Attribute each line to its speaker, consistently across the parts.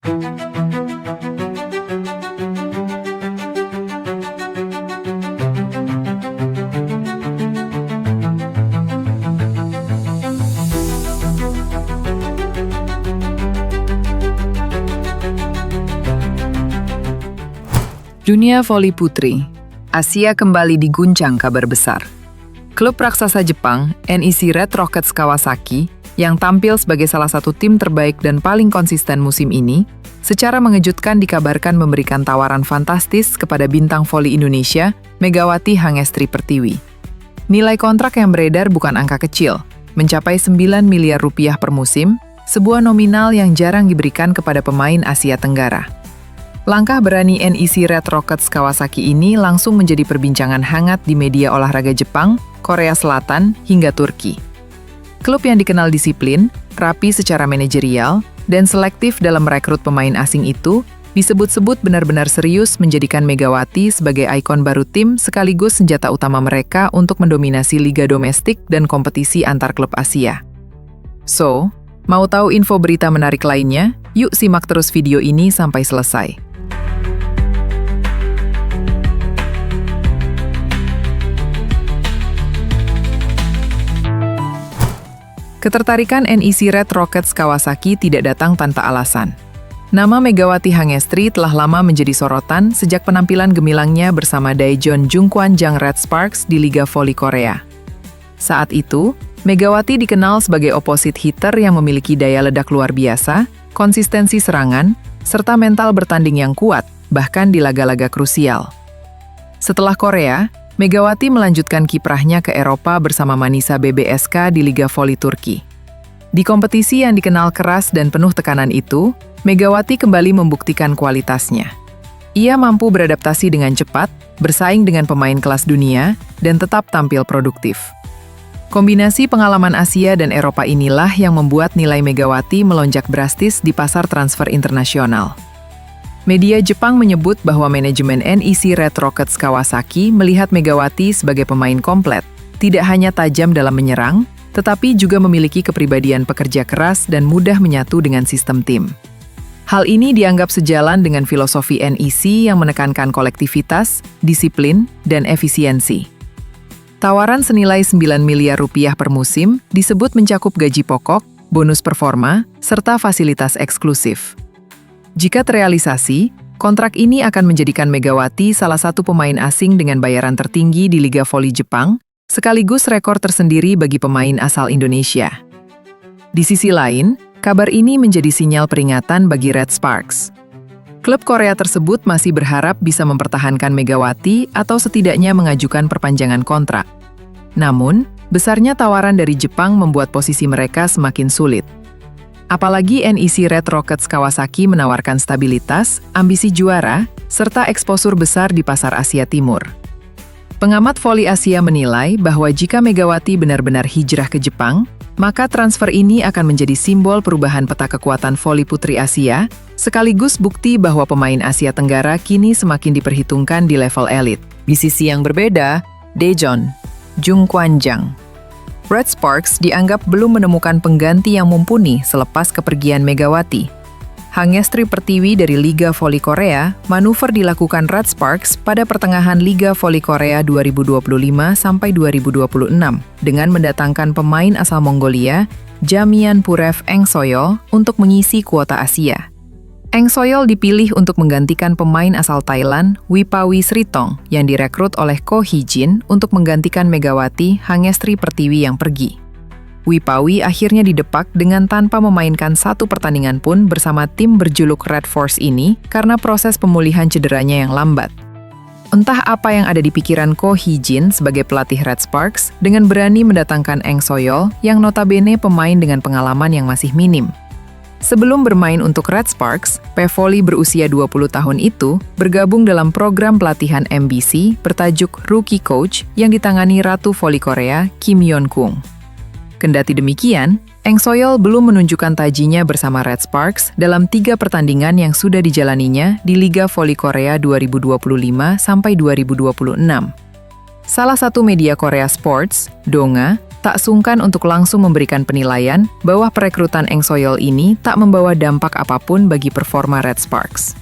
Speaker 1: Dunia voli putri, Asia kembali diguncang kabar besar. Klub raksasa Jepang, NEC Red Rockets Kawasaki, yang tampil sebagai salah satu tim terbaik dan paling konsisten musim ini, secara mengejutkan dikabarkan memberikan tawaran fantastis kepada bintang voli Indonesia, Megawati Hangestri Pertiwi. Nilai kontrak yang beredar bukan angka kecil, mencapai 9 miliar rupiah per musim, sebuah nominal yang jarang diberikan kepada pemain Asia Tenggara. Langkah berani NEC Red Rockets Kawasaki ini langsung menjadi perbincangan hangat di media olahraga Jepang, Korea Selatan, hingga Turki. Klub yang dikenal disiplin, rapi secara manajerial, dan selektif dalam merekrut pemain asing itu disebut-sebut benar-benar serius menjadikan Megawati sebagai ikon baru tim sekaligus senjata utama mereka untuk mendominasi liga domestik dan kompetisi antar klub Asia. So, mau tahu info berita menarik lainnya? Yuk simak terus video ini sampai selesai. Ketertarikan NEC Red Rockets Kawasaki tidak datang tanpa alasan. Nama Megawati Hangestri telah lama menjadi sorotan sejak penampilan gemilangnya bersama Daejeon Jungkwanjang Red Sparks di Liga Voli Korea. Saat itu, Megawati dikenal sebagai opposite hitter yang memiliki daya ledak luar biasa, konsistensi serangan, serta mental bertanding yang kuat, bahkan di laga-laga krusial. Setelah Korea, Megawati melanjutkan kiprahnya ke Eropa bersama Manisa BBSK di Liga Voli Turki. Di kompetisi yang dikenal keras dan penuh tekanan itu, Megawati kembali membuktikan kualitasnya. Ia mampu beradaptasi dengan cepat, bersaing dengan pemain kelas dunia, dan tetap tampil produktif. Kombinasi pengalaman Asia dan Eropa inilah yang membuat nilai Megawati melonjak drastis di pasar transfer internasional. Media Jepang menyebut bahwa manajemen NEC Red Rockets Kawasaki melihat Megawati sebagai pemain komplet, tidak hanya tajam dalam menyerang, tetapi juga memiliki kepribadian pekerja keras dan mudah menyatu dengan sistem tim. Hal ini dianggap sejalan dengan filosofi NEC yang menekankan kolektivitas, disiplin, dan efisiensi. Tawaran senilai 9 miliar rupiah per musim disebut mencakup gaji pokok, bonus performa, serta fasilitas eksklusif. Jika terrealisasi, kontrak ini akan menjadikan Megawati salah satu pemain asing dengan bayaran tertinggi di Liga Voli Jepang, sekaligus rekor tersendiri bagi pemain asal Indonesia. Di sisi lain, kabar ini menjadi sinyal peringatan bagi Red Sparks. Klub Korea tersebut masih berharap bisa mempertahankan Megawati atau setidaknya mengajukan perpanjangan kontrak. Namun, besarnya tawaran dari Jepang membuat posisi mereka semakin sulit. Apalagi NEC Red Rockets Kawasaki menawarkan stabilitas, ambisi juara, serta eksposur besar di pasar Asia Timur. Pengamat voli Asia menilai bahwa jika Megawati benar-benar hijrah ke Jepang, maka transfer ini akan menjadi simbol perubahan peta kekuatan voli putri Asia, sekaligus bukti bahwa pemain Asia Tenggara kini semakin diperhitungkan di level elit. Di sisi yang berbeda, Daejeon Jungkwanjang Red Sparks dianggap belum menemukan pengganti yang mumpuni selepas kepergian Megawati. Hangestri Pertiwi dari Liga Voli Korea, manuver dilakukan Red Sparks pada pertengahan Liga Voli Korea 2025 sampai 2026 dengan mendatangkan pemain asal Mongolia, Jamian Purev Eng Soyol, untuk mengisi kuota Asia. Eng Soyol dipilih untuk menggantikan pemain asal Thailand, Wipawi Sritong, yang direkrut oleh Ko Hee-jin untuk menggantikan Megawati Hangestri Pertiwi yang pergi. Wipawi akhirnya didepak dengan tanpa memainkan satu pertandingan pun bersama tim berjuluk Red Force ini karena proses pemulihan cederanya yang lambat. Entah apa yang ada di pikiran Ko Hee-jin sebagai pelatih Red Sparks dengan berani mendatangkan Eng Soyol yang notabene pemain dengan pengalaman yang masih minim. Sebelum bermain untuk Red Sparks, pevoli berusia 20 tahun itu bergabung dalam program pelatihan MBC bertajuk Rookie Coach yang ditangani Ratu Voli Korea, Kim Yeon-kung. Kendati demikian, Eng Soyol belum menunjukkan tajinya bersama Red Sparks dalam 3 pertandingan yang sudah dijalaninya di Liga Voli Korea 2025 sampai 2026. Salah satu media Korea Sports, Donga, tak sungkan untuk langsung memberikan penilaian bahwa perekrutan Eng Soyol ini tak membawa dampak apapun bagi performa Red Sparks.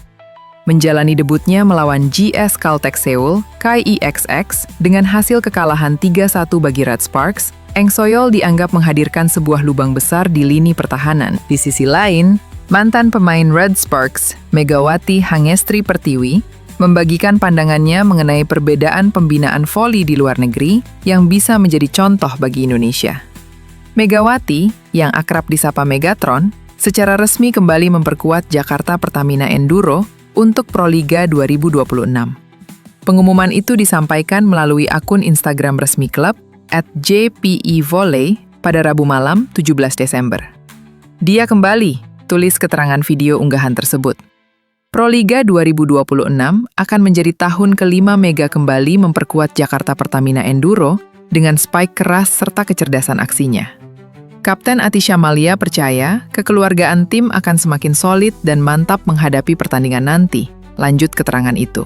Speaker 1: Menjalani debutnya melawan GS Caltech Seoul, KIXX, dengan hasil kekalahan 3-1 bagi Red Sparks, Eng Soyol dianggap menghadirkan sebuah lubang besar di lini pertahanan. Di sisi lain, mantan pemain Red Sparks, Megawati Hangestri Pertiwi, membagikan pandangannya mengenai perbedaan pembinaan voli di luar negeri yang bisa menjadi contoh bagi Indonesia. Megawati, yang akrab disapa Megatron, secara resmi kembali memperkuat Jakarta Pertamina Enduro untuk Proliga 2026. Pengumuman itu disampaikan melalui akun Instagram resmi klub @jpevolley pada Rabu malam 17 Desember. Dia kembali, tulis keterangan video unggahan tersebut. Proliga 2026 akan menjadi tahun kelima Mega kembali memperkuat Jakarta Pertamina Enduro dengan spike keras serta kecerdasan aksinya. Kapten Atisha Malia percaya kekeluargaan tim akan semakin solid dan mantap menghadapi pertandingan nanti, lanjut keterangan itu.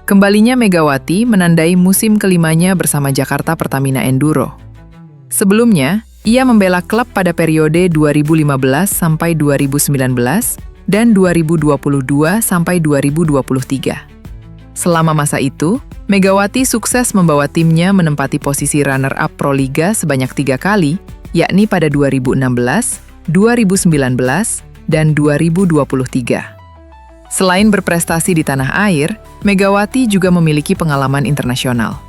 Speaker 1: Kembalinya Megawati menandai musim kelimanya bersama Jakarta Pertamina Enduro. Sebelumnya, ia membela klub pada periode 2015 sampai 2019, dan 2022 sampai 2023. Selama masa itu, Megawati sukses membawa timnya menempati posisi runner-up Proliga sebanyak 3 kali, yakni pada 2016, 2019, dan 2023. Selain berprestasi di tanah air, Megawati juga memiliki pengalaman internasional.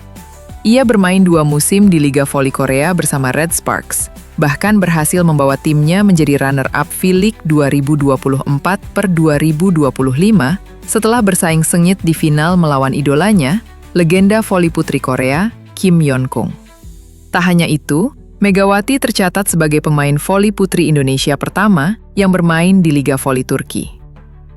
Speaker 1: Ia bermain 2 musim di Liga Voli Korea bersama Red Sparks, bahkan berhasil membawa timnya menjadi runner-up V-League 2024/2025 setelah bersaing sengit di final melawan idolanya, legenda voli putri Korea, Kim Yeon-kung. Tak hanya itu, Megawati tercatat sebagai pemain voli putri Indonesia pertama yang bermain di Liga Voli Turki.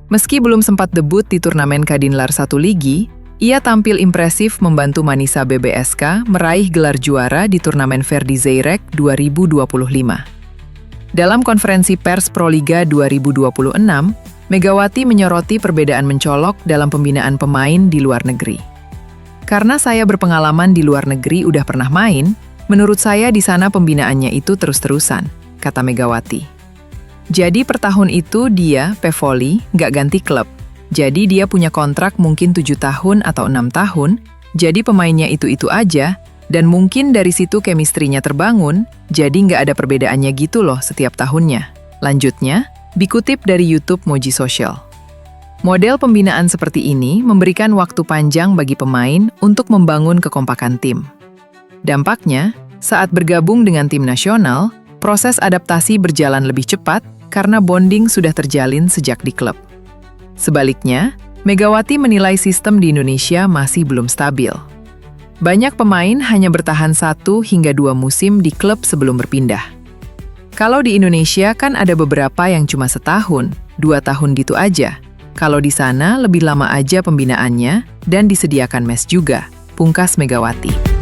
Speaker 1: Meski belum sempat debut di turnamen Kadinlar 1 Ligi, ia tampil impresif membantu Manisa BBSK meraih gelar juara di turnamen Verdi Zeyrek 2025. Dalam konferensi pers Proliga 2026, Megawati menyoroti perbedaan mencolok dalam pembinaan pemain di luar negeri. Karena saya berpengalaman di luar negeri udah pernah main, menurut saya di sana pembinaannya itu terus-terusan, kata Megawati. Jadi per tahun itu dia, Pevoli, nggak ganti klub. Jadi dia punya kontrak mungkin 7 tahun atau 6 tahun, jadi pemainnya itu-itu aja, dan mungkin dari situ chemistry-nya terbangun, jadi nggak ada perbedaannya gitu loh setiap tahunnya. Lanjutnya, dikutip dari YouTube Moji Social. Model pembinaan seperti ini memberikan waktu panjang bagi pemain untuk membangun kekompakan tim. Dampaknya, saat bergabung dengan tim nasional, proses adaptasi berjalan lebih cepat karena bonding sudah terjalin sejak di klub. Sebaliknya, Megawati menilai sistem di Indonesia masih belum stabil. Banyak pemain hanya bertahan 1 hingga 2 musim di klub sebelum berpindah. Kalau di Indonesia kan ada beberapa yang cuma setahun, 2 tahun gitu aja. Kalau di sana lebih lama aja pembinaannya dan disediakan mes juga, pungkas Megawati.